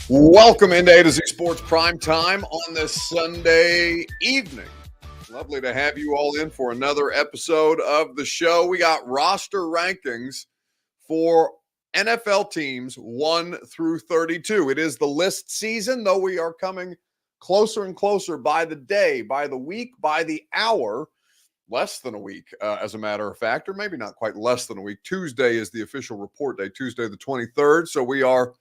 Welcome into A to Z Sports Prime Time on this Sunday evening. Lovely to have you all in for another episode of the show. We got roster rankings for NFL teams 1 through 32. It is the list season, though we are coming closer and closer by the day, by the week, by the hour. Less than a week, as a matter of fact, or maybe not quite less than a week. Tuesday is the official report day, Tuesday the 23rd. So we are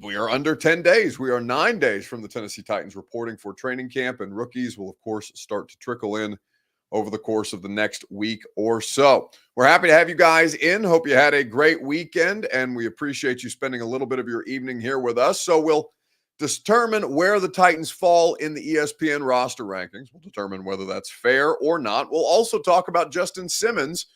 we are under 10 days. We are 9 days from the Tennessee Titans reporting for training camp, and rookies will, of course, start to trickle in over the course of the next week or so. We're happy to have you guys in. Hope you had a great weekend, and we appreciate you spending a little bit of your evening here with us. So we'll determine where the Titans fall in the ESPN roster rankings. We'll determine whether that's fair or not. We'll also talk about Justin Simmons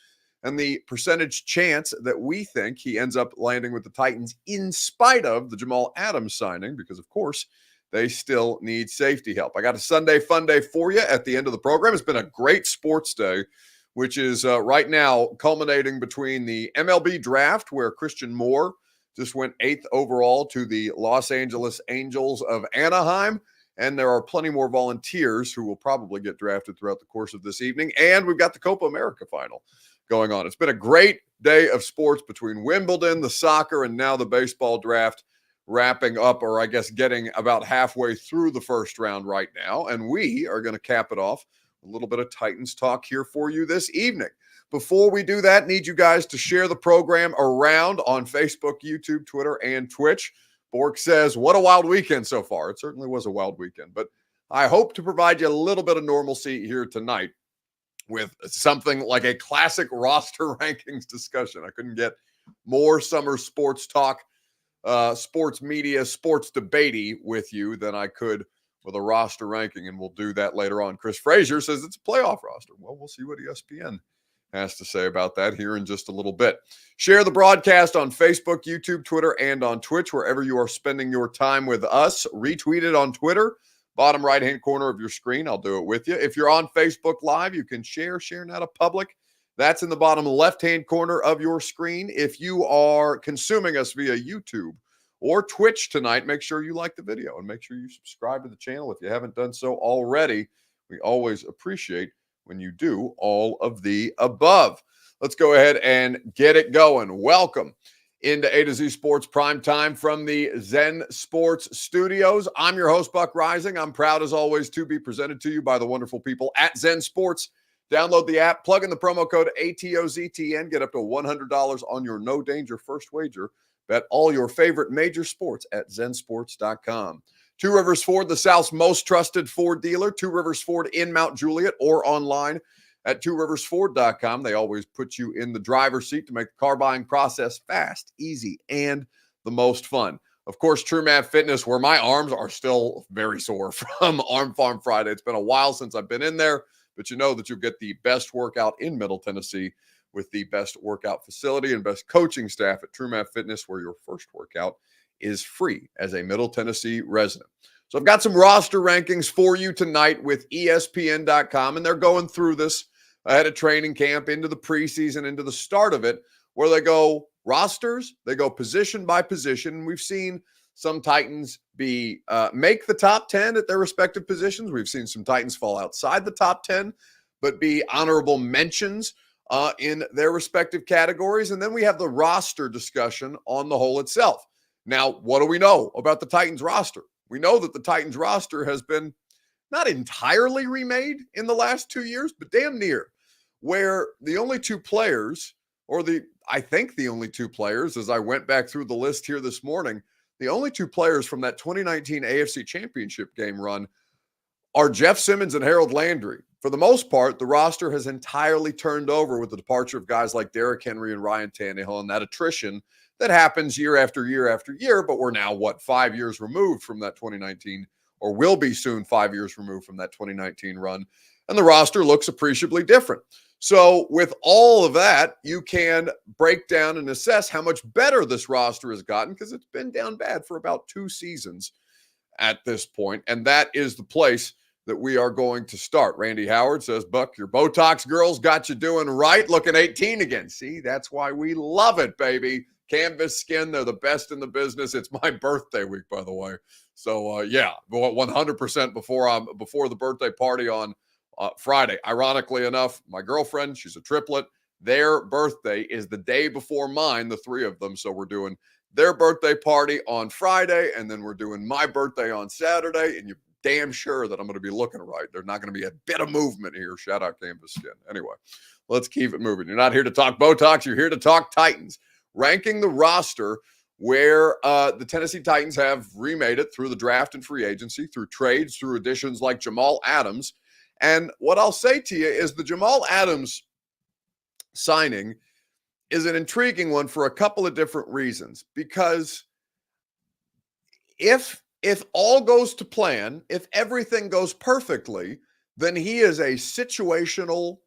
and the percentage chance that we think he ends up landing with the Titans in spite of the Jamal Adams signing, because, of course, they still need safety help. I got a Sunday fun day for you at the end of the program. It's been a great sports day, which is right now culminating between the MLB draft, where Christian Moore just went 8th overall to the Los Angeles Angels of Anaheim. And there are plenty more volunteers who will probably get drafted throughout the course of this evening. And we've got the Copa America final going on. It's been a great day of sports between Wimbledon, the soccer, and now the baseball draft wrapping up, or I guess getting about halfway through the first round right now. And we are going to cap it off with a little bit of Titans talk here for you this evening. Before we do that, need you guys to share the program around on Facebook, YouTube, Twitter, and Twitch. Bork says, what a wild weekend so far. It certainly was a wild weekend, but I hope to provide you a little bit of normalcy here tonight with something like a classic roster rankings discussion. I couldn't get more summer sports talk, sports media, sports debatey with you than I could with a roster ranking, and we'll do that later on. Chris Frazier says it's a playoff roster. Well, we'll see what ESPN has to say about that here in just a little bit. Share the broadcast on Facebook, YouTube, Twitter, and on Twitch, wherever you are spending your time with us. Retweet it on Twitter, bottom right-hand corner of your screen. I'll do it with you. If you're on Facebook Live, you can share now to public. That's in the bottom left-hand corner of your screen. If you are consuming us via YouTube or Twitch tonight, make sure you like the video and make sure you subscribe to the channel if you haven't done so already. We always appreciate when you do all of the above. Let's go ahead and get it going. Welcome into A to Z Sports Prime Time from the Zen Sports Studios. I'm your host, Buck Rising. I'm proud, as always, to be presented to you by the wonderful people at Zen Sports. Download the app, plug in the promo code ATOZTN, get up to $100 on your no-danger first wager. Bet all your favorite major sports at zensports.com. Two Rivers Ford, the South's most trusted Ford dealer. Two Rivers Ford in Mount Juliet or online at tworiversford.com. They always put you in the driver's seat to make the car buying process fast, easy, and the most fun. Of course, True Math Fitness, where my arms are still very sore from Arm Farm Friday. It's been a while since I've been in there, but you know that you'll get the best workout in Middle Tennessee with the best workout facility and best coaching staff at True Math Fitness, where your first workout is free as a Middle Tennessee resident. So I've got some roster rankings for you tonight with ESPN.com, and they're going through this ahead of training camp, into the preseason, into the start of it, where they go rosters, they go position by position. We've seen some Titans make the top 10 at their respective positions. We've seen some Titans fall outside the top 10, but be honorable mentions in their respective categories. And then we have the roster discussion on the whole itself. Now, what do we know about the Titans roster? We know that the Titans roster has been not entirely remade in the last 2 years, but damn near, where the only two players, I think the only two players, as I went back through the list here this morning, the only two players from that 2019 AFC Championship game run are Jeff Simmons and Harold Landry. For the most part, the roster has entirely turned over with the departure of guys like Derrick Henry and Ryan Tannehill, and that attrition that happens year after year after year. But we're now, 5 years removed from that 2019, or will be soon 5 years removed from that 2019 run, and the roster looks appreciably different. So with all of that, you can break down and assess how much better this roster has gotten, because it's been down bad for about 2 seasons at this point, and that is the place that we are going to start. Randy Howard says, Buck, your Botox girls got you doing right, looking 18 again. See, that's why we love it, baby. Canvas skin, they're the best in the business. It's my birthday week, by the way. So, yeah, 100% before the birthday party on Friday. Ironically enough, my girlfriend, she's a triplet. Their birthday is the day before mine, the three of them. So we're doing their birthday party on Friday, and then we're doing my birthday on Saturday, and you're damn sure that I'm going to be looking right. There's not going to be a bit of movement here. Shout out Canvas Skin. Anyway, let's keep it moving. You're not here to talk Botox. You're here to talk Titans. Ranking the roster where the Tennessee Titans have remade it through the draft and free agency, through trades, through additions like Jamal Adams. And what I'll say to you is the Jamal Adams signing is an intriguing one for a couple of different reasons. Because if all goes to plan, if everything goes perfectly, then he is a situational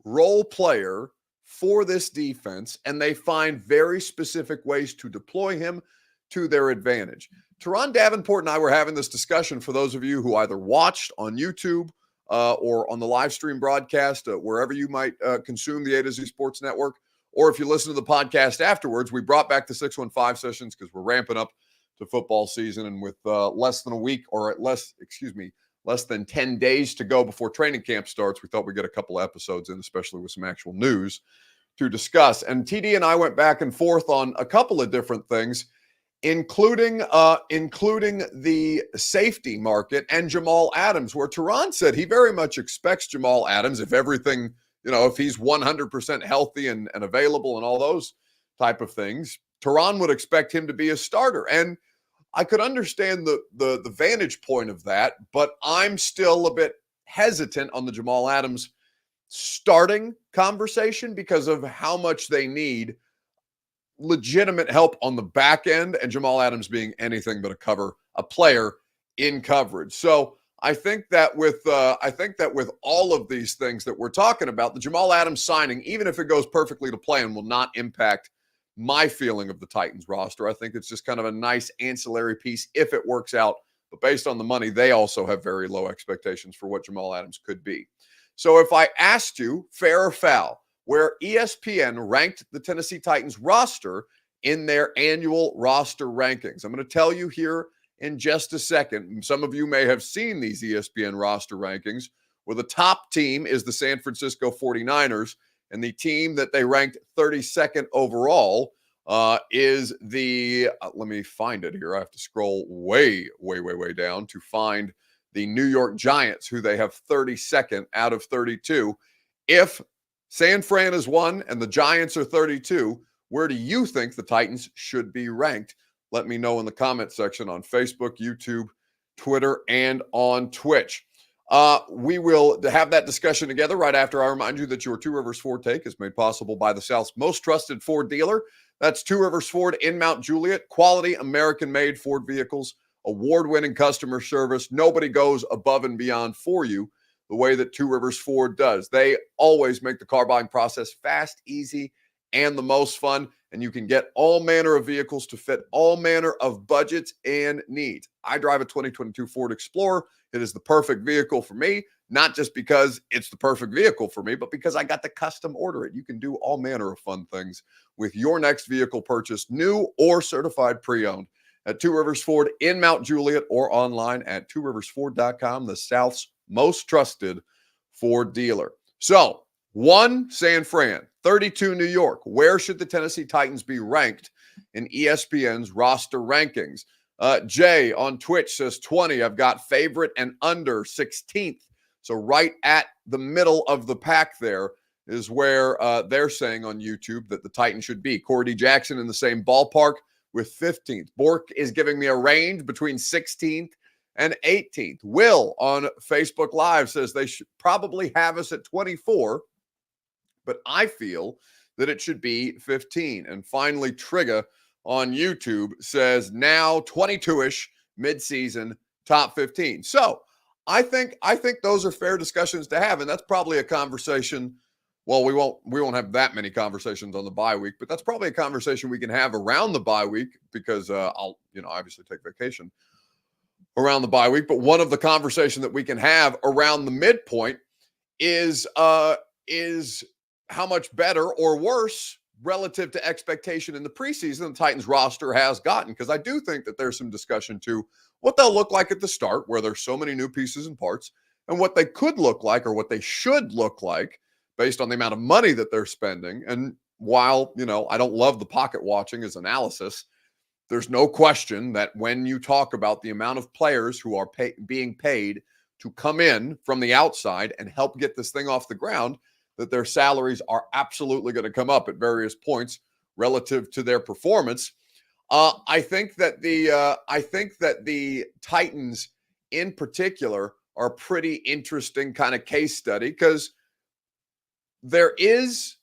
role player for this defense, and they find very specific ways to deploy him to their advantage. Teron Davenport and I were having this discussion for those of you who either watched on YouTube or on the live stream broadcast, wherever you might consume the A to Z Sports Network, or if you listen to the podcast afterwards. We brought back the 615 sessions because we're ramping up to football season, and with less than a week, or less than 10 days to go before training camp starts, we thought we'd get a couple of episodes in, especially with some actual news to discuss. And TD and I went back and forth on a couple of different things, including the safety market and Jamal Adams, where Teron said he very much expects Jamal Adams, if everything, if he's 100% healthy and available and all those type of things, Teron would expect him to be a starter. And I could understand the vantage point of that, but I'm still a bit hesitant on the Jamal Adams starting conversation because of how much they need legitimate help on the back end, and Jamal Adams being anything but a player in coverage. So I think that with all of these things that we're talking about, the Jamal Adams signing, even if it goes perfectly to plan, will not impact my feeling of the Titans roster. I think it's just kind of a nice ancillary piece if it works out. But based on the money, they also have very low expectations for what Jamal Adams could be. So if I asked you, fair or foul, where ESPN ranked the Tennessee Titans roster in their annual roster rankings, I'm going to tell you here in just a second. Some of you may have seen these ESPN roster rankings, where the top team is the San Francisco 49ers, and the team that they ranked 32nd overall is the, let me find it here. I have to scroll way down to find the New York Giants, who they have 32nd out of 32. If San Fran is 1 and the Giants are 32, where do you think the Titans should be ranked? Let me know in the comment section on Facebook, YouTube, Twitter, and on Twitch. We will have that discussion together right after I remind you that your Two Rivers Ford take is made possible by the South's most trusted Ford dealer. That's Two Rivers Ford in Mount Juliet. Quality American-made Ford vehicles, award-winning customer service. Nobody goes above and beyond for you the way that Two Rivers Ford does. They always make the car buying process fast, easy, and the most fun. And you can get all manner of vehicles to fit all manner of budgets and needs. I drive a 2022 Ford Explorer. It is the perfect vehicle for me, not just because it's the perfect vehicle for me, but because I got to custom order it. You can do all manner of fun things with your next vehicle purchase, new or certified pre-owned, at Two Rivers Ford in Mount Juliet, or online at tworiversford.com, the South's most trusted Ford dealer. So, 1, San Fran, 32, New York. Where should the Tennessee Titans be ranked in ESPN's roster rankings? Jay on Twitch says 20. I've got favorite and under 16th. So right at the middle of the pack there is where they're saying on YouTube that the Titans should be. Cordy Jackson in the same ballpark with 15th. Bork is giving me a range between 16th and 18th. Will on Facebook Live says they should probably have us at 24, but I feel that it should be 15. And finally, Trigga on YouTube says now 22-ish, midseason, top 15. So I think those are fair discussions to have, and that's probably a conversation. Well, we won't have that many conversations on the bye week, but that's probably a conversation we can have around the bye week because I'll obviously take vacation. around the bye week. But one of the conversation that we can have around the midpoint is how much better or worse relative to expectation in the preseason the Titans roster has gotten. Because I do think that there's some discussion to what they'll look like at the start, where there's so many new pieces and parts, and what they could look like or what they should look like based on the amount of money that they're spending. And while, I don't love the pocket watching as analysis, there's no question that when you talk about the amount of players who are being paid to come in from the outside and help get this thing off the ground, that their salaries are absolutely going to come up at various points relative to their performance. I think that the Titans in particular are a pretty interesting kind of case study, because there is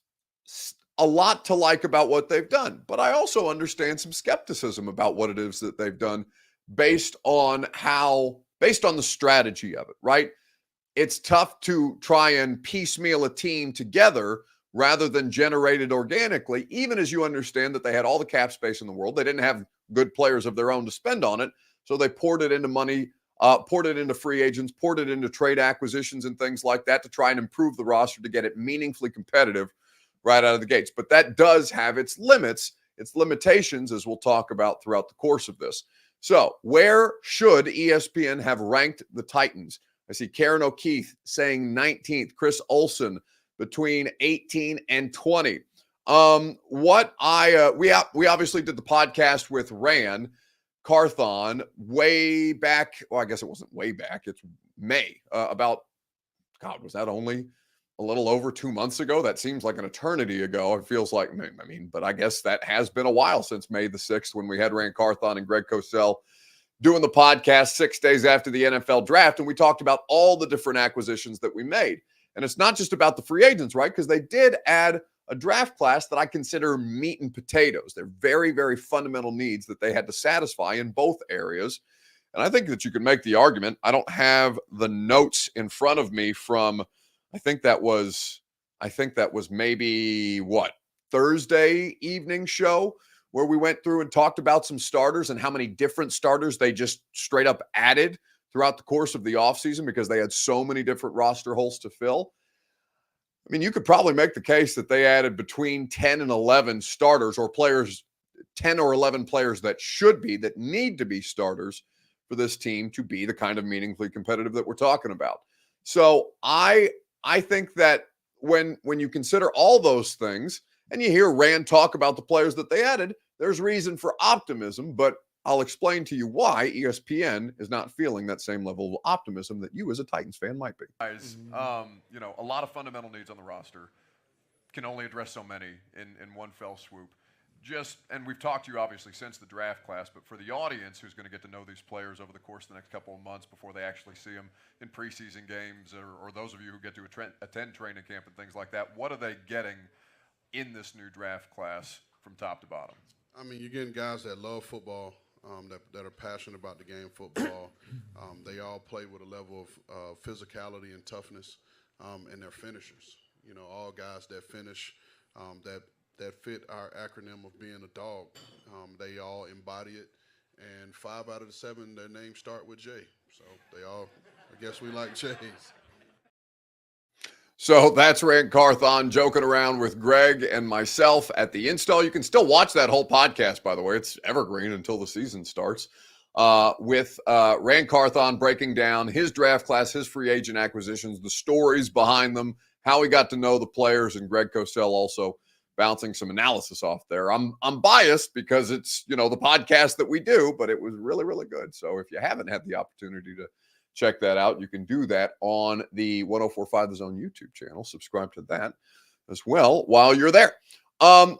a lot to like about what they've done, but I also understand some skepticism about what it is that they've done based on the strategy of it, right? It's tough to try and piecemeal a team together rather than generate it organically, even as you understand that they had all the cap space in the world. They didn't have good players of their own to spend on it, so they poured it into money, poured it into free agents, poured it into trade acquisitions and things like that to try and improve the roster to get it meaningfully competitive right out of the gates. But that does have its limits, its limitations, as we'll talk about throughout the course of this. So where should ESPN have ranked the Titans? I see Karen O'Keefe saying 19th, Chris Olson between 18 and 20. We obviously did the podcast with Ran Carthon way back. Well, I guess it wasn't way back. It's May. Was that only a little over 2 months ago? That seems like an eternity ago. It feels like, but I guess that has been a while since May the 6th, when we had Ran Carthon and Greg Cosell doing the podcast 6 days after the NFL draft. And we talked about all the different acquisitions that we made. And it's not just about the free agents, right? Because they did add a draft class that I consider meat and potatoes. They're very, very fundamental needs that they had to satisfy in both areas. And I think that you can make the argument. I don't have the notes in front of me from, I think that was maybe Thursday evening show, where we went through and talked about some starters and how many different starters they just straight up added throughout the course of the offseason because they had so many different roster holes to fill. I mean, you could probably make the case that they added between 10 and 11 starters, or players, 10 or 11 players that need to be starters for this team to be the kind of meaningfully competitive that we're talking about. So I think that when you consider all those things and you hear Rand talk about the players that they added, there's reason for optimism, but I'll explain to you why ESPN is not feeling that same level of optimism that you as a Titans fan might be. Guys, a lot of fundamental needs on the roster. Can only address so many in one fell swoop. And we've talked to you obviously since the draft class, but for the audience who's going to get to know these players over the course of the next couple of months before they actually see them in preseason games, or those of you who get to attend training camp and things like that, what are they getting in this new draft class from top to bottom? I mean, you're getting guys that love football, that are passionate about the game football. They all play with a level of physicality and toughness, and they're finishers. All guys that finish, that fit our acronym of being a dog. They all embody it, and 5 out of the 7, their names start with J. So I guess we like J's. So that's Rand Carthon joking around with Greg and myself at the install. You can still watch that whole podcast, by the way. It's evergreen until the season starts, with Rand Carthon breaking down his draft class, his free agent acquisitions, the stories behind them, how he got to know the players, and Greg Cosell also bouncing some analysis off there. I'm biased because it's, the podcast that we do, but it was really, really good. So if you haven't had the opportunity to check that out, you can do that on the 104.5 The Zone YouTube channel. Subscribe to that as well while you're there.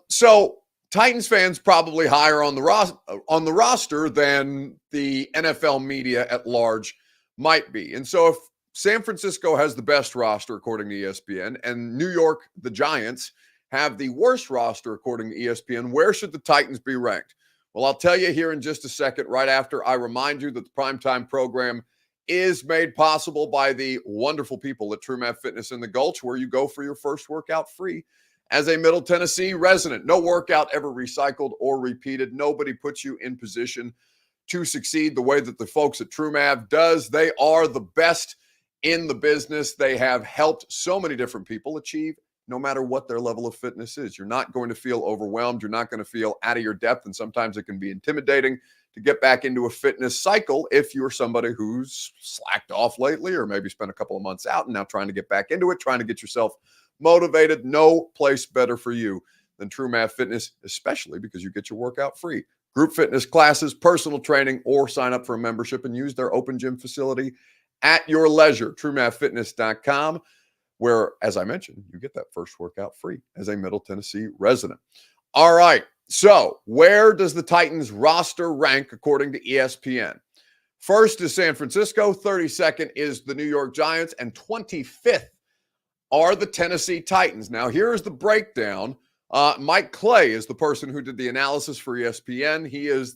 So Titans fans probably higher on the roster than the NFL media at large might be. And so if San Francisco has the best roster according to ESPN, and New York, the Giants, have the worst roster according to ESPN, where should the Titans be ranked? Well, I'll tell you here in just a second, right after I remind you that the primetime program is made possible by the wonderful people at TrueMap Fitness in the Gulch, where you go for your first workout free as a Middle Tennessee resident. No workout ever recycled or repeated. Nobody puts you in position to succeed the way that the folks at TrueMav does. They are the best in the business. They have helped so many different people achieve no matter what their level of fitness is. You're not going to feel overwhelmed. You're not going to feel out of your depth. And sometimes it can be intimidating to get back into a fitness cycle if you're somebody who's slacked off lately or maybe spent a couple of months out and now trying to get back into it, trying to get yourself motivated. No place better for you than TrueMav Fitness, especially because you get your workout free. Group fitness classes, personal training, or sign up for a membership and use their open gym facility at your leisure. TrueMavFitness.com, where, as I mentioned, you get that first workout free as a Middle Tennessee resident. All right, so where does the Titans roster rank according to ESPN? First is San Francisco, 32nd is the New York Giants, and 25th are the Tennessee Titans. Now, here's the breakdown. Mike Clay is the person who did the analysis for ESPN. He is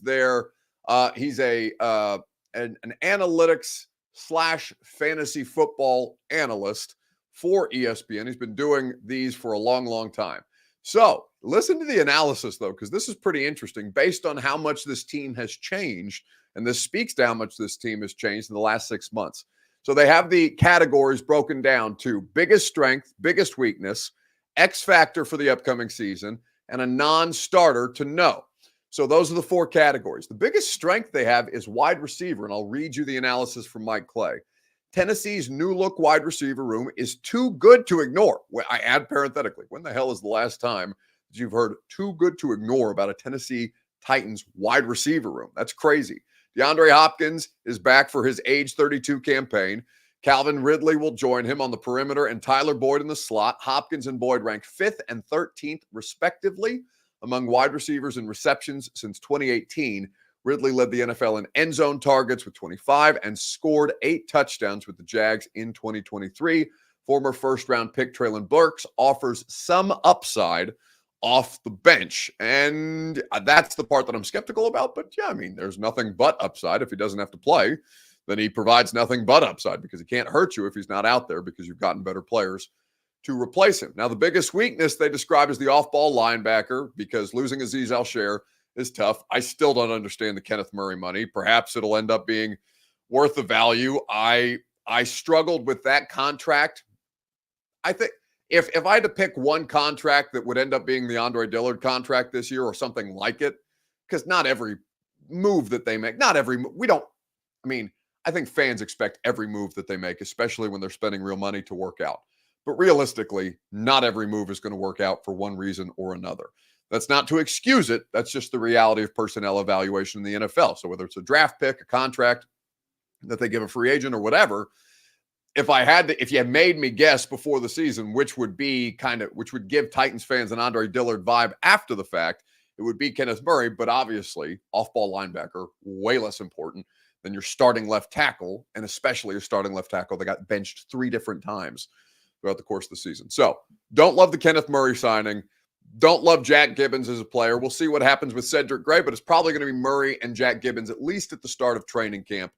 he's an analytics / fantasy football analyst for ESPN. He's been doing these for a long, long time. So listen to the analysis, though, because this is pretty interesting based on how much this team has changed. And this speaks to how much this team has changed in the last 6 months. So they have the categories broken down to biggest strength, biggest weakness, X factor for the upcoming season, and a non-starter to know. So those are the 4 categories. The biggest strength they have is wide receiver, and I'll read you the analysis from Mike Clay. Tennessee's new look wide receiver room is too good to ignore. I add parenthetically, when the hell is the last time that you've heard too good to ignore about a Tennessee Titans wide receiver room? That's crazy. DeAndre Hopkins is back for his age 32 campaign. Calvin Ridley will join him on the perimeter and Tyler Boyd in the slot. Hopkins and Boyd ranked 5th and 13th, respectively, among wide receivers in receptions since 2018. Ridley led the NFL in end zone targets with 25 and scored 8 touchdowns with the Jags in 2023. Former first-round pick Treylon Burks offers some upside off the bench. And that's the part that I'm skeptical about. But, yeah, I mean, there's nothing but upside. If he doesn't have to play, then he provides nothing but upside because he can't hurt you if he's not out there because you've gotten better players to replace him. Now, the biggest weakness they describe as the off-ball linebacker because losing Azeez Al-Shaair is tough. I still don't understand the Kenneth Murray money. Perhaps it'll end up being worth the value. I struggled with that contract. I think if I had to pick one contract that would end up being the Andre Dillard contract this year or something like it, because not every move that they make, I think fans expect every move that they make, especially when they're spending real money, to work out. But realistically, not every move is going to work out for one reason or another. That's not to excuse it. That's just the reality of personnel evaluation in the NFL. So whether it's a draft pick, a contract that they give a free agent or whatever, if you had made me guess before the season, which would give Titans fans an Andre Dillard vibe after the fact, it would be Kenneth Murray, but obviously off-ball linebacker, way less important than your starting left tackle, and especially your starting left tackle that got benched 3 different times throughout the course of the season. So don't love the Kenneth Murray signing. Don't love Jack Gibbens as a player. We'll see what happens with Cedric Gray, but it's probably going to be Murray and Jack Gibbens, at least at the start of training camp,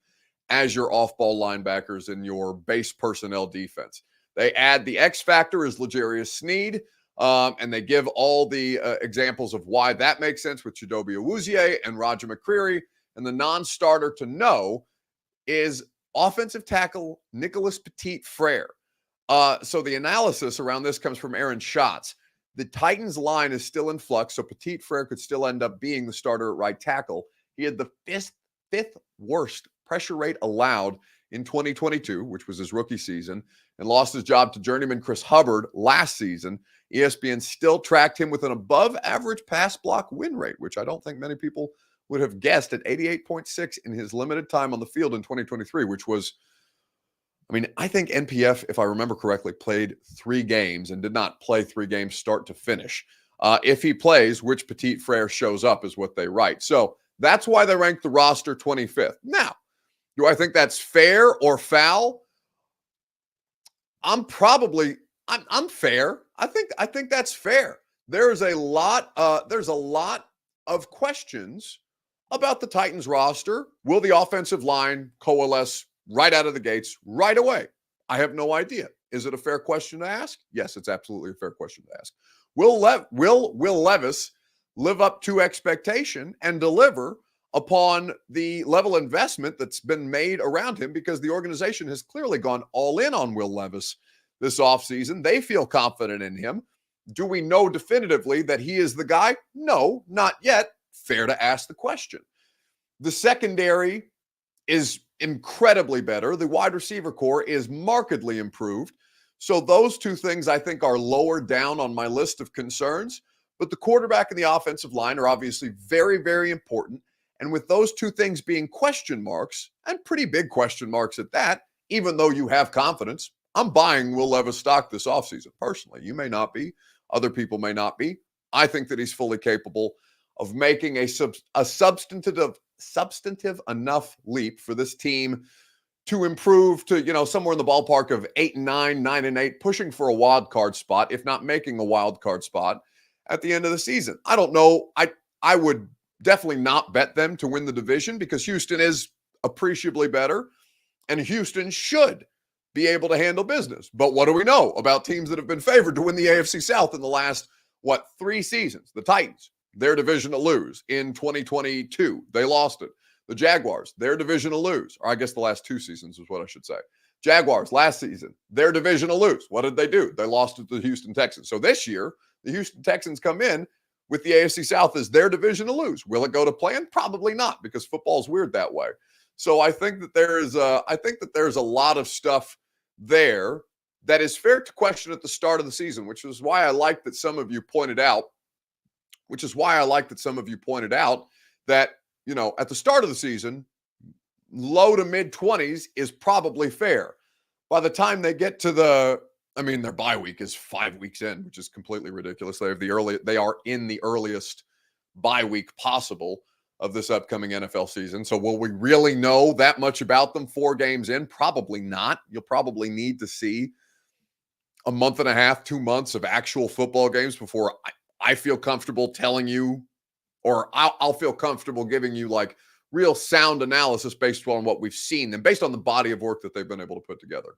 as your off-ball linebackers in your base personnel defense. They add the X factor is L'Jarius Sneed, and they give all the examples of why that makes sense with Chidobe Awuzie and Roger McCreary. And the non-starter to know is offensive tackle Nicholas Petit-Frere. So the analysis around this comes from Aaron Schatz. The Titans line is still in flux, so Petit-Frere could still end up being the starter at right tackle. He had the fifth worst pressure rate allowed in 2022, which was his rookie season, and lost his job to journeyman Chris Hubbard last season. ESPN still tracked him with an above-average pass block win rate, which I don't think many people would have guessed, at 88.6 in his limited time on the field in 2023, which was, I think NPF, if I remember correctly, played 3 games and did not play 3 games start to finish. If he plays, which Petit-Frere shows up is what they write. So that's why they ranked the roster 25th. Now, do I think that's fair or foul? I'm fair. I think that's fair. There's a lot of questions about the Titans roster. Will the offensive line coalesce right out of the gates right away? I have no idea. Is it a fair question to ask? Yes, it's absolutely a fair question to ask. Will Levis live up to expectation and deliver upon the level of investment that's been made around him, because the organization has clearly gone all in on Will Levis this offseason. They feel confident in him. Do we know definitively that he is the guy? No, not yet. Fair to ask the question. The secondary is incredibly better. The wide receiver core is markedly improved. So those two things I think are lower down on my list of concerns. But the quarterback and the offensive line are obviously very, very important. And with those two things being question marks, and pretty big question marks at that, even though you have confidence, I'm buying Will Levis stock this offseason. Personally, you may not be. Other people may not be. I think that he's fully capable of making a substantive enough leap for this team to improve to, somewhere in the ballpark of 8-9, 9-8, pushing for a wild card spot, if not making a wild card spot at the end of the season. I don't know. I would definitely not bet them to win the division, because Houston is appreciably better, and Houston should be able to handle business. But what do we know about teams that have been favored to win the AFC South in the last, 3 seasons? The Titans, their division to lose. In 2022, they lost it. The Jaguars, their division to lose. Or I guess the last 2 seasons is what I should say. Jaguars, last season, their division to lose. What did they do? They lost it to the Houston Texans. So this year, the Houston Texans come in with the AFC South as their division to lose. Will it go to plan? Probably not, because football is weird that way. So I think that there's a lot of stuff there that is fair to question at the start of the season, which is why I like that some of you pointed out that, at the start of the season, low to mid 20s is probably fair. By the time they get to their bye week is 5 weeks in, which is completely ridiculous. They are in the earliest bye week possible of this upcoming NFL season. So will we really know that much about them 4 games in? Probably not. You'll probably need to see a month and a half, 2 months of actual football games before I feel comfortable telling you, or I'll feel comfortable giving you like real sound analysis based on what we've seen and based on the body of work that they've been able to put together.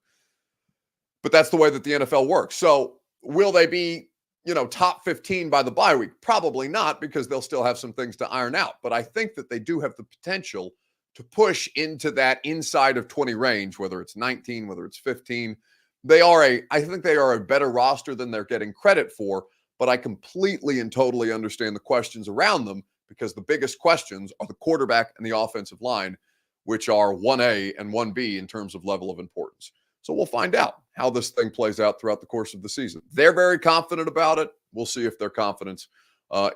But that's the way that the NFL works. So will they be, top 15 by the bye week? Probably not, because they'll still have some things to iron out. But I think that they do have the potential to push into that inside of 20 range, whether it's 19, whether it's 15. I think they are a better roster than they're getting credit for, but I completely and totally understand the questions around them, because the biggest questions are the quarterback and the offensive line, which are 1A and 1B in terms of level of importance. So we'll find out how this thing plays out throughout the course of the season. They're very confident about it. We'll see if their confidence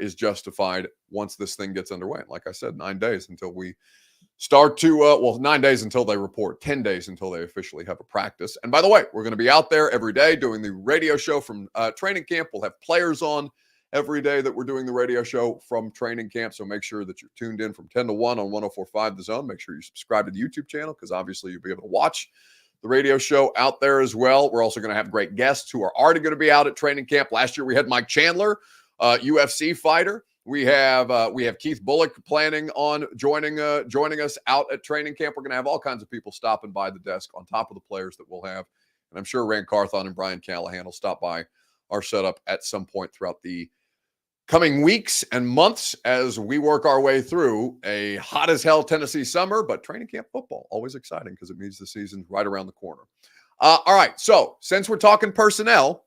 is justified once this thing gets underway. And like I said, 9 days until we start to, 9 days until they report, 10 days until they officially have a practice. And by the way, we're going to be out there every day doing the radio show from training camp. We'll have players on every day that we're doing the radio show from training camp. So make sure that you're tuned in from 10 to 1 on 104.5 The Zone. Make sure you subscribe to the YouTube channel, because obviously you'll be able to watch the radio show out there as well. We're also going to have great guests who are already going to be out at training camp. Last year we had Mike Chandler, UFC fighter. We have Keith Bullock planning on joining us out at training camp. We're going to have all kinds of people stopping by the desk on top of the players that we'll have. And I'm sure Rand Carthon and Brian Callahan will stop by our setup at some point throughout the coming weeks and months as we work our way through a hot as hell Tennessee summer, but training camp football, always exciting because it means the season's right around the corner. All right, so since we're talking personnel,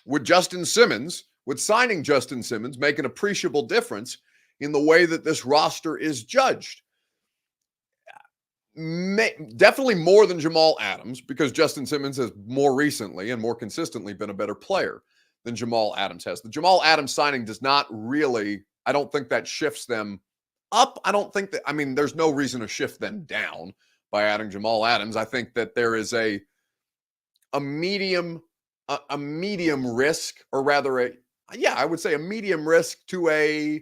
would signing Justin Simmons make an appreciable difference in the way that this roster is judged? Definitely more than Jamal Adams, because Justin Simmons has more recently and more consistently been a better player than Jamal Adams has. The Jamal Adams signing does not really, I don't think that shifts them up. There's no reason to shift them down by adding Jamal Adams. I think that there is a medium risk, or rather I would say a medium risk to a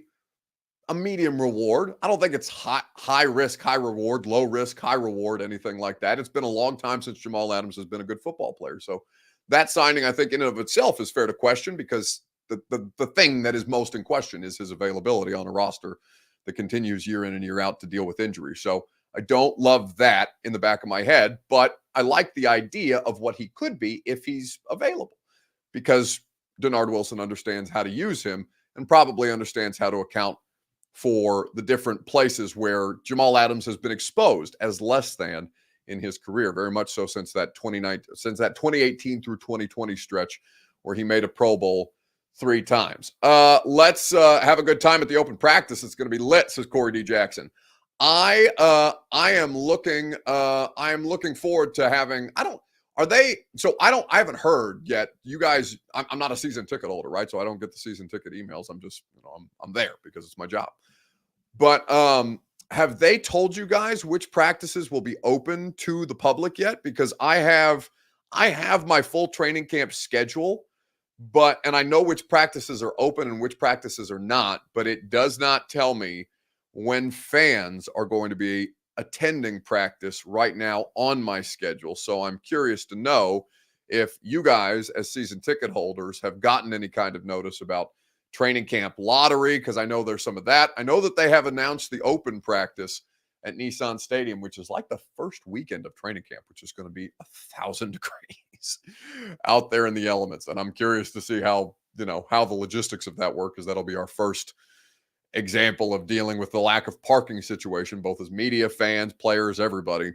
medium reward. I don't think it's high risk, high reward, low risk, high reward, anything like that. It's been a long time since Jamal Adams has been a good football player. So that signing, I think, in and of itself is fair to question, because the thing that is most in question is his availability on a roster that continues year in and year out to deal with injuries. So I don't love that in the back of my head, but I like the idea of what he could be if he's available, because Denard Wilson understands how to use him and probably understands how to account for the different places where Jamal Adams has been exposed as less than in his career, very much so since that 2018 through 2020 stretch where he made a Pro Bowl 3 times. Let's have a good time at the open practice. It's going to be lit, says Corey D. Jackson. I am looking forward to having. I haven't heard yet. You guys, I'm not a season ticket holder, right? So I don't get the season ticket emails. I'm just, I'm there because it's my job. But have they told you guys which practices will be open to the public yet? Because I have my full training camp schedule, and I know which practices are open and which practices are not, but it does not tell me when fans are going to be attending practice right now on my schedule. So I'm curious to know if you guys as season ticket holders have gotten any kind of notice about training camp lottery, because I know there's some of that. I know that they have announced the open practice at Nissan Stadium, which is like the first weekend of training camp, which is going to be 1,000 degrees out there in the elements. And I'm curious to see how the logistics of that work, because that'll be our first example of dealing with the lack of parking situation, both as media, fans, players, everybody.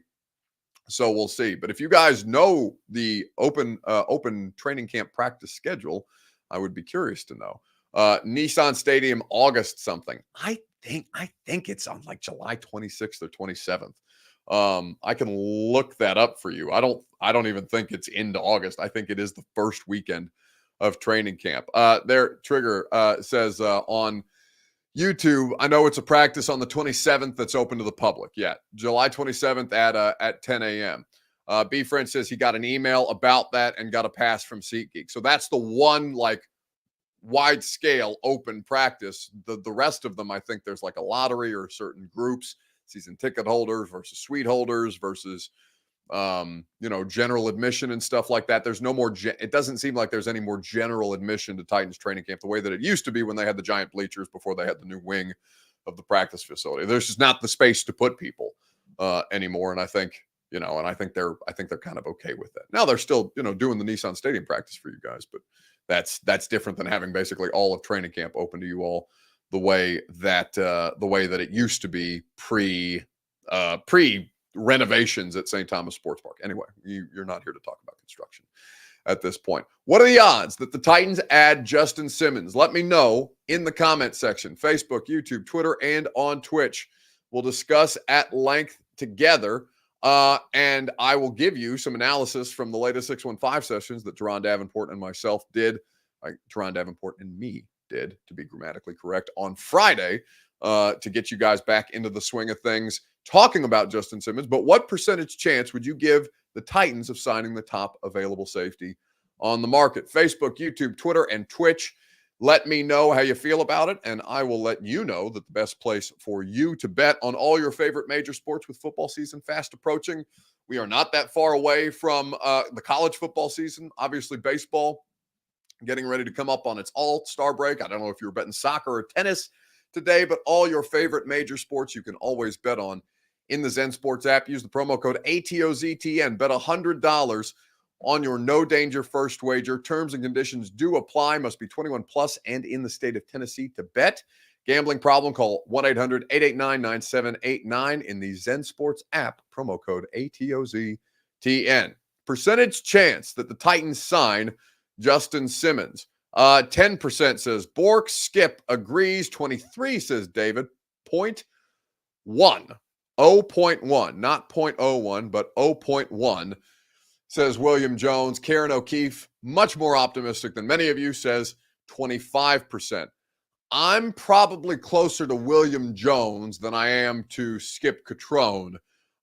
So we'll see. But if you guys know the open training camp practice schedule, I would be curious to know. Nissan Stadium, August something. I think it's on like July 26th or 27th. I can look that up for you. I don't even think it's into August. I think it is the first weekend of training camp. There, Trigger says on YouTube, I know it's a practice on the 27th that's open to the public. Yeah, July 27th at 10 a.m. B Friend says he got an email about that and got a pass from SeatGeek. So that's the one like wide scale open practice. The rest of them, I think there's like a lottery or certain groups, season ticket holders versus suite holders versus general admission and stuff like that. There's no more. It doesn't seem like there's any more general admission to Titans training camp the way that it used to be when they had the giant bleachers before they had the new wing of the practice facility. There's just not the space to put people anymore. And I think I think they're kind of okay with that. Now they're still doing the Nissan Stadium practice for you guys, but that's different than having basically all of training camp open to you all the way that it used to be pre renovations at St. Thomas Sports Park. Anyway, you're not here to talk about construction at this point. What are the odds that the Titans add Justin Simmons? Let me know in the comment section, Facebook, YouTube, Twitter, and on Twitch. We'll discuss at length together, and I will give you some analysis from the latest 615 sessions that Teron Davenport and myself did. Teron Davenport and me did, to be grammatically correct, on Friday to get you guys back into the swing of things, talking about Justin Simmons. But what percentage chance would you give the Titans of signing the top available safety on the market? Facebook, YouTube, Twitter, and Twitch. Let me know how you feel about it, and I will let you know that the best place for you to bet on all your favorite major sports with football season fast approaching. We are not that far away from the college football season. Obviously, baseball getting ready to come up on its all-star break. I don't know if you were betting soccer or tennis today, but all your favorite major sports you can always bet on in the Zen Sports app. Use the promo code ATOZTN. Bet $100 on your no danger first wager. Terms and conditions do apply. Must be 21 plus and in the state of Tennessee to bet. Gambling problem? Call 1-800-889-9789 in the Zen Sports app. Promo code ATOZTN. Percentage chance that the Titans sign Justin Simmons. 10% says Bork. Skip agrees. 23 says David. 0.1. 0.1. Not 0.01, but 0.1 says William Jones. Karen O'Keefe, much more optimistic than many of you, says 25%. I'm probably closer to William Jones than I am to Skip Catrone,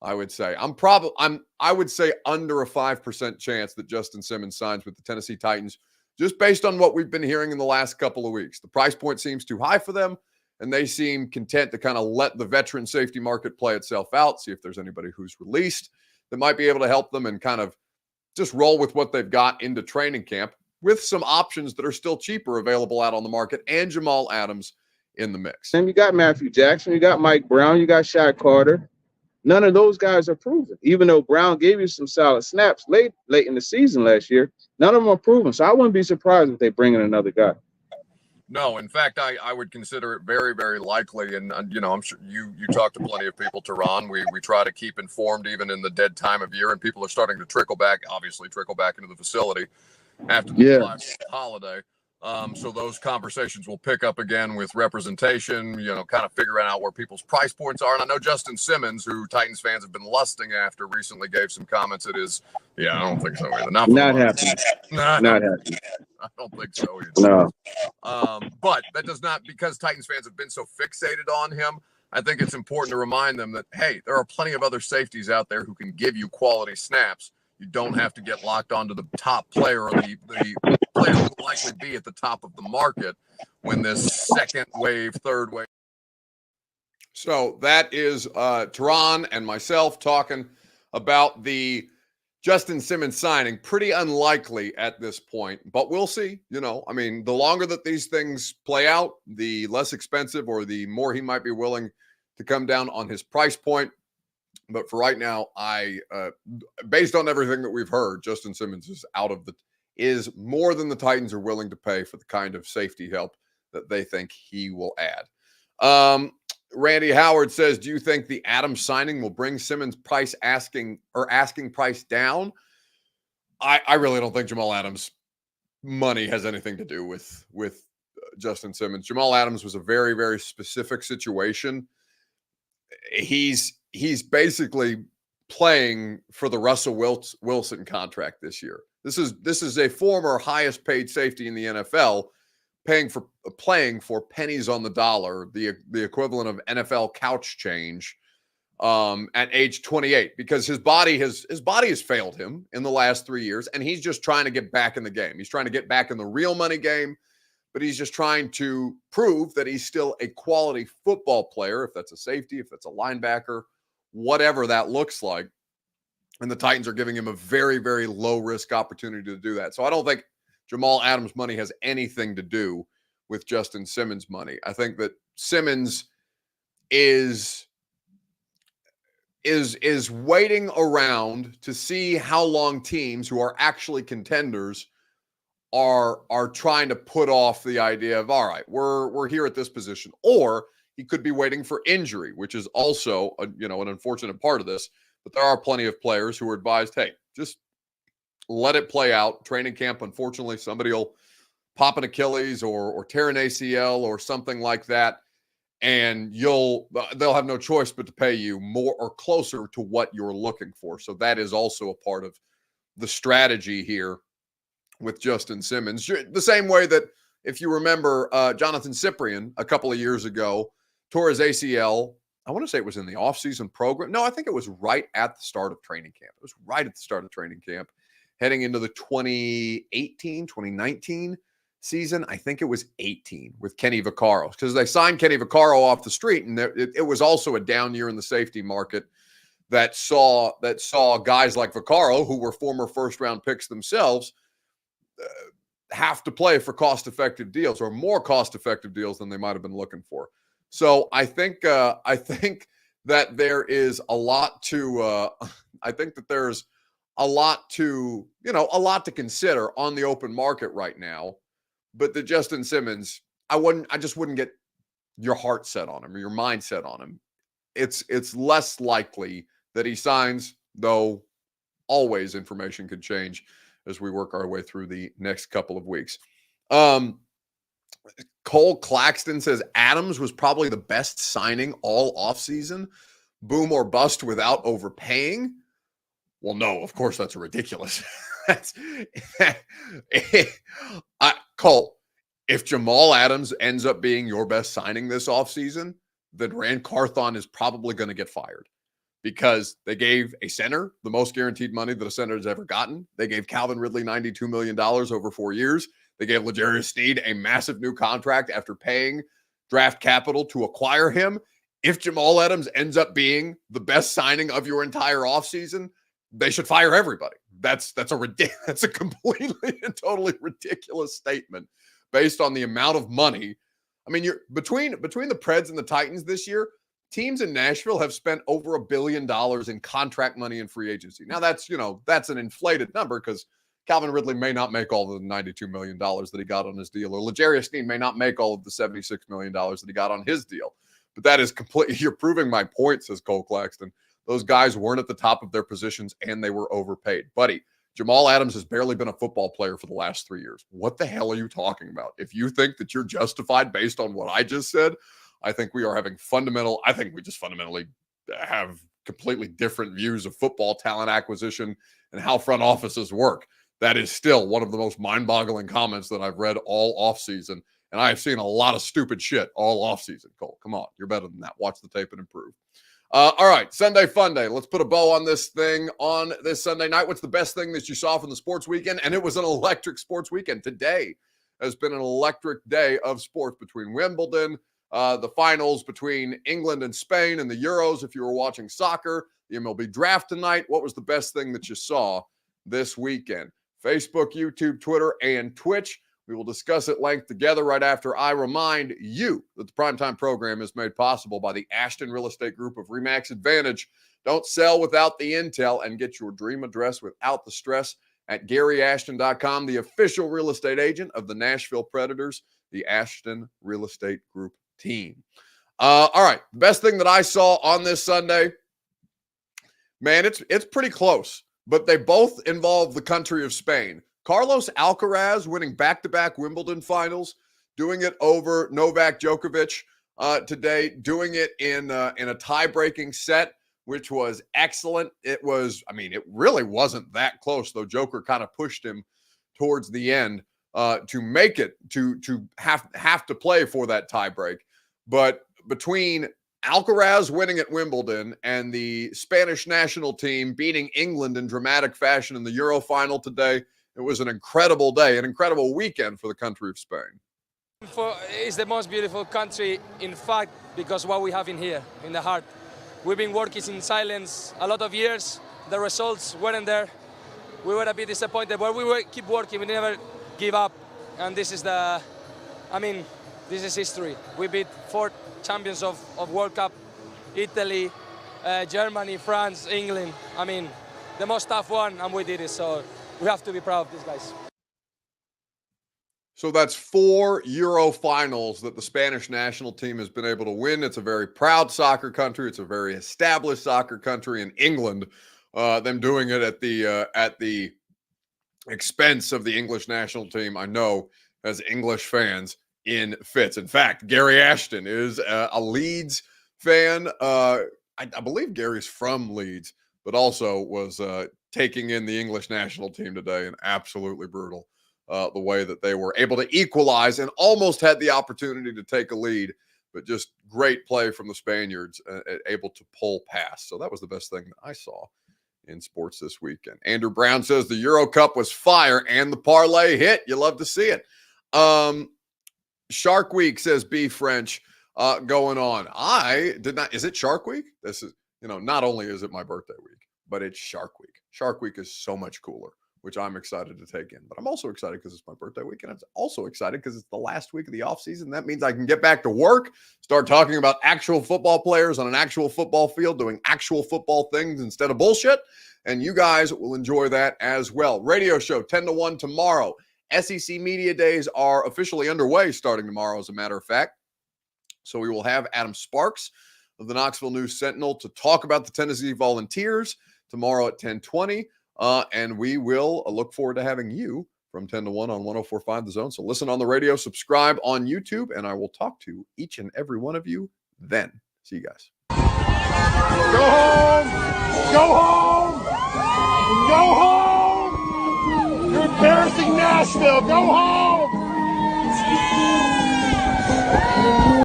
I would say. I would say under a 5% chance that Justin Simmons signs with the Tennessee Titans, just based on what we've been hearing in the last couple of weeks. The price point seems too high for them, and they seem content to kind of let the veteran safety market play itself out, see if there's anybody who's released that might be able to help them, and kind of just roll with what they've got into training camp with some options that are still cheaper available out on the market, and Jamal Adams in the mix. And you got Matthew Jackson, you got Mike Brown, you got Shaq Carter. None of those guys are proven. Even though Brown gave you some solid snaps late in the season last year, none of them are proven. So I wouldn't be surprised if they bring in another guy. No, in fact, I would consider it very, very likely. And I'm sure you talk to plenty of people, Tehran. We try to keep informed even in the dead time of year, and people are starting to trickle back into the facility after the July 4th holiday. So those conversations will pick up again with representation, kind of figuring out where people's price points are. And I know Justin Simmons, who Titans fans have been lusting after, recently gave some comments. I don't think so either. Not happening. Not happening. I don't think so either. No. But that does not, because Titans fans have been so fixated on him, I think it's important to remind them that, hey, there are plenty of other safeties out there who can give you quality snaps. You don't have to get locked onto the top player or the player who will likely be at the top of the market when this second wave, third wave. So that is Tehran and myself talking about the Justin Simmons signing. Pretty unlikely at this point, but we'll see. The longer that these things play out, the less expensive or the more he might be willing to come down on his price point. But for right now, based on everything that we've heard, Justin Simmons is more than the Titans are willing to pay for the kind of safety help that they think he will add. Randy Howard says, do you think the Adams signing will bring Simmons' asking price down? I really don't think Jamal Adams' money has anything to do with Justin Simmons. Jamal Adams was a very, very specific situation. He's basically playing for the Russell Wilson contract this year. This is a former highest paid safety in the NFL playing for pennies on the dollar, the equivalent of NFL couch change at age 28, because his body has failed him in the last 3 years, and he's just trying to get back in the game. He's trying to get back in the real money game, but he's just trying to prove that he's still a quality football player, if that's a safety, if that's a linebacker, whatever that looks like. And the Titans are giving him a very, very low risk opportunity to do that. So I don't think Jamal Adams' money has anything to do with Justin Simmons' money. I think that Simmons is waiting around to see how long teams who are actually contenders are trying to put off the idea of, all right, we're here at this position. Or he could be waiting for injury, which is also an unfortunate part of this. But there are plenty of players who are advised, hey, just let it play out. Training camp, unfortunately, somebody will pop an Achilles or tear an ACL or something like that, and they'll have no choice but to pay you more or closer to what you're looking for. So that is also a part of the strategy here with Justin Simmons. The same way that, if you remember, Jonathan Cyprien a couple of years ago tore his ACL. I want to say it was in the offseason program. No, I think it was right at the start of training camp. It was right at the start of training camp, heading into the 2019 season. I think it was 18 with Kenny Vaccaro, because they signed Kenny Vaccaro off the street, and it was also a down year in the safety market that saw guys like Vaccaro, who were former first-round picks themselves, have to play for cost-effective deals, or more cost-effective deals than they might have been looking for. So I think that there is a lot to consider on the open market right now. But the Justin Simmons, I just wouldn't get your heart set on him or your mind set on him. It's less likely that he signs, though always information could change as we work our way through the next couple of weeks. Cole Claxton says Adams was probably the best signing all offseason. Boom or bust without overpaying. Well, no, of course, that's ridiculous. Cole, if Jamal Adams ends up being your best signing this offseason, then Rand Carthon is probably going to get fired, because they gave a center the most guaranteed money that a center has ever gotten. They gave Calvin Ridley $92 million over 4 years. They gave L'Jarius Sneed a massive new contract after paying draft capital to acquire him. If Jamal Adams ends up being the best signing of your entire offseason, they should fire everybody. That's a completely and totally ridiculous statement based on the amount of money. I mean, you're between the Preds and the Titans this year, teams in Nashville have spent over $1 billion in contract money and free agency. Now that's an inflated number because Calvin Ridley may not make all of the $92 million that he got on his deal, or L'Jarius Sneed may not make all of the $76 million that he got on his deal. But that is completely, you're proving my point, says Cole Claxton. Those guys weren't at the top of their positions, and they were overpaid. Buddy, Jamal Adams has barely been a football player for the last 3 years. What the hell are you talking about? If you think that you're justified based on what I just said, I think we just fundamentally have completely different views of football talent acquisition and how front offices work. That is still one of the most mind-boggling comments that I've read all offseason. And I have seen a lot of stupid shit all offseason, Cole. Come on. You're better than that. Watch the tape and improve. All right. Sunday Fun Day. Let's put a bow on this thing on this Sunday night. What's the best thing that you saw from the sports weekend? And it was an electric sports weekend. Today has been an electric day of sports between Wimbledon, the finals between England and Spain, and the Euros if you were watching soccer, the MLB draft tonight. What was the best thing that you saw this weekend? Facebook, YouTube, Twitter, and Twitch. We will discuss at length together right after I remind you that the Primetime program is made possible by the Ashton Real Estate Group of RE/MAX Advantage. Don't sell without the intel and get your dream address without the stress at GaryAshton.com, the official real estate agent of the Nashville Predators, the Ashton Real Estate Group team. All right, the best thing that I saw on this Sunday, man, it's pretty close, but they both involve the country of Spain. Carlos Alcaraz winning back-to-back Wimbledon finals, doing it over Novak Djokovic today, doing it in a tie-breaking set, which was excellent. It really wasn't that close, though Joker kind of pushed him towards the end to make it, to have to play for that tiebreak. But between Alcaraz winning at Wimbledon and the Spanish national team beating England in dramatic fashion in the Euro final today, it was an incredible day, an incredible weekend for the country of Spain. It's the most beautiful country, in fact, because what we have in here, in the heart. We've been working in silence a lot of years. The results weren't there. We were a bit disappointed, but we keep working. We never give up. And this is this is history. We beat 4 champions of World Cup, Italy, Germany, France, England. The most tough one, and we did it. So we have to be proud of these guys. So that's 4 Euro finals that the Spanish national team has been able to win. It's a very proud soccer country. It's a very established soccer country. In England, them doing it at the expense of the English national team, I know, as English fans, in fits. In fact, Gary Ashton is a Leeds fan. I believe Gary's from Leeds, but also was taking in the English national team today, and absolutely brutal the way that they were able to equalize and almost had the opportunity to take a lead, but just great play from the Spaniards, able to pull past. So that was the best thing that I saw in sports this weekend. Andrew Brown says the Euro Cup was fire and the parlay hit. You love to see it. Shark Week, says B French, going on. I did not. Is it Shark Week? This is, not only is it my birthday week, but it's Shark Week. Shark Week is so much cooler, which I'm excited to take in. But I'm also excited because it's my birthday week, and I'm also excited because it's the last week of the offseason. That means I can get back to work, start talking about actual football players on an actual football field, doing actual football things instead of bullshit. And you guys will enjoy that as well. Radio show 10 to 1 tomorrow. SEC Media Days are officially underway starting tomorrow, as a matter of fact. So we will have Adam Sparks of the Knoxville News Sentinel to talk about the Tennessee Volunteers tomorrow at 10:20. And we will look forward to having you from 10 to 1 on 104.5 The Zone. So listen on the radio, subscribe on YouTube, and I will talk to each and every one of you then. See you guys. Go home! Go home! Go home! You're embarrassing Nashville! Go home!